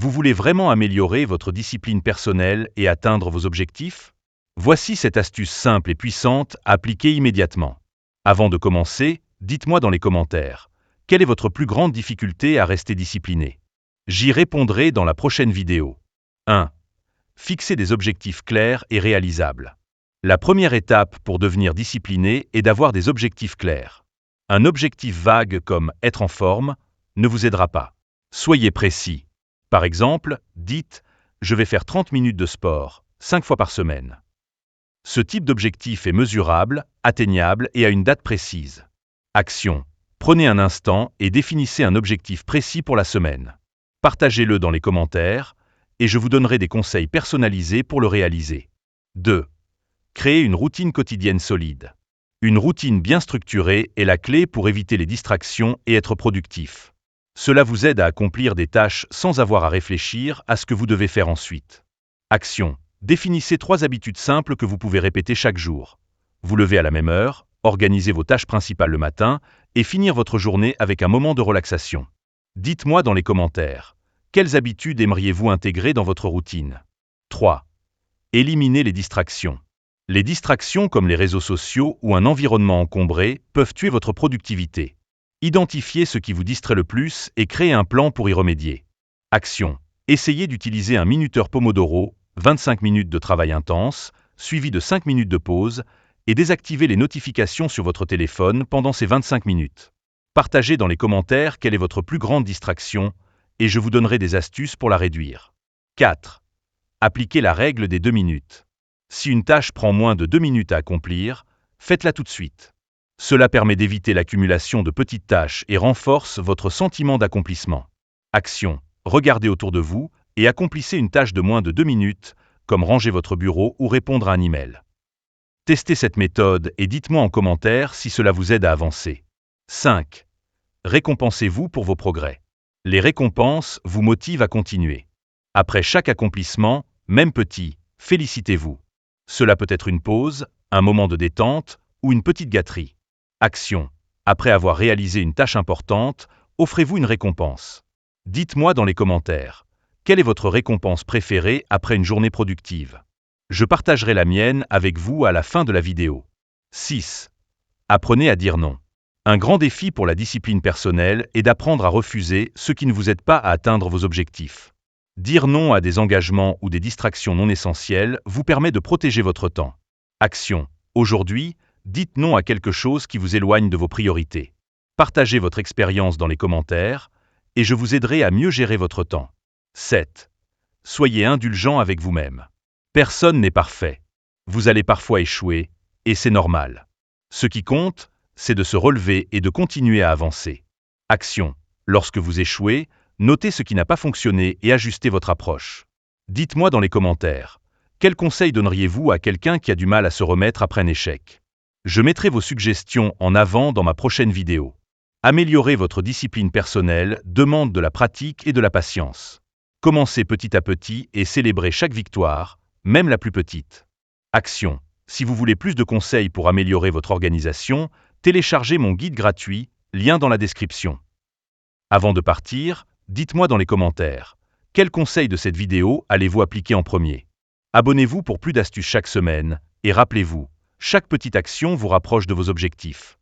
Vous voulez vraiment améliorer votre discipline personnelle et atteindre vos objectifs? Voici cette astuce simple et puissante à appliquer immédiatement. Avant de commencer, dites-moi dans les commentaires, quelle est votre plus grande difficulté à rester discipliné? J'y répondrai dans la prochaine vidéo. 1. Fixer des objectifs clairs et réalisables. La première étape pour devenir discipliné est d'avoir des objectifs clairs. Un objectif vague comme « être en forme » ne vous aidera pas. Soyez précis. Par exemple, dites « Je vais faire 30 minutes de sport, 5 fois par semaine ». Ce type d'objectif est mesurable, atteignable et a une date précise. Action. Prenez un instant et définissez un objectif précis pour la semaine. Partagez-le dans les commentaires et je vous donnerai des conseils personnalisés pour le réaliser. 2. Créer une routine quotidienne solide. Une routine bien structurée est la clé pour éviter les distractions et être productif. Cela vous aide à accomplir des tâches sans avoir à réfléchir à ce que vous devez faire ensuite. Action. Définissez 3 habitudes simples que vous pouvez répéter chaque jour. Vous levez à la même heure, organisez vos tâches principales le matin et finir votre journée avec un moment de relaxation. Dites-moi dans les commentaires, quelles habitudes aimeriez-vous intégrer dans votre routine? 3. Éliminez les distractions. Les distractions comme les réseaux sociaux ou un environnement encombré peuvent tuer votre productivité. Identifiez ce qui vous distrait le plus et créez un plan pour y remédier. Action. Essayez d'utiliser un minuteur Pomodoro, 25 minutes de travail intense, suivi de 5 minutes de pause, et désactivez les notifications sur votre téléphone pendant ces 25 minutes. Partagez dans les commentaires quelle est votre plus grande distraction, et je vous donnerai des astuces pour la réduire. 4. Appliquez la règle des 2 minutes. Si une tâche prend moins de 2 minutes à accomplir, faites-la tout de suite. Cela permet d'éviter l'accumulation de petites tâches et renforce votre sentiment d'accomplissement. Action. Regardez autour de vous et accomplissez une tâche de moins de 2 minutes, comme ranger votre bureau ou répondre à un email. Testez cette méthode et dites-moi en commentaire si cela vous aide à avancer. 5. Récompensez-vous pour vos progrès. Les récompenses vous motivent à continuer. Après chaque accomplissement, même petit, félicitez-vous. Cela peut être une pause, un moment de détente ou une petite gâterie. Action. Après avoir réalisé une tâche importante, offrez-vous une récompense. Dites-moi dans les commentaires, quelle est votre récompense préférée après une journée productive? Je partagerai la mienne avec vous à la fin de la vidéo. 6. Apprenez à dire non. Un grand défi pour la discipline personnelle est d'apprendre à refuser ce qui ne vous aide pas à atteindre vos objectifs. Dire non à des engagements ou des distractions non essentielles vous permet de protéger votre temps. Action. Aujourd'hui, dites non à quelque chose qui vous éloigne de vos priorités. Partagez votre expérience dans les commentaires et je vous aiderai à mieux gérer votre temps. 7. Soyez indulgent avec vous-même. Personne n'est parfait. Vous allez parfois échouer, et c'est normal. Ce qui compte, c'est de se relever et de continuer à avancer. Action. Lorsque vous échouez, notez ce qui n'a pas fonctionné et ajustez votre approche. Dites-moi dans les commentaires, quels conseils donneriez-vous à quelqu'un qui a du mal à se remettre après un échec? Je mettrai vos suggestions en avant dans ma prochaine vidéo. Améliorer votre discipline personnelle demande de la pratique et de la patience. Commencez petit à petit et célébrez chaque victoire, même la plus petite. Action. Si vous voulez plus de conseils pour améliorer votre organisation, téléchargez mon guide gratuit, lien dans la description. Avant de partir, dites-moi dans les commentaires, quels conseils de cette vidéo allez-vous appliquer en premier? Abonnez-vous pour plus d'astuces chaque semaine, et rappelez-vous, chaque petite action vous rapproche de vos objectifs.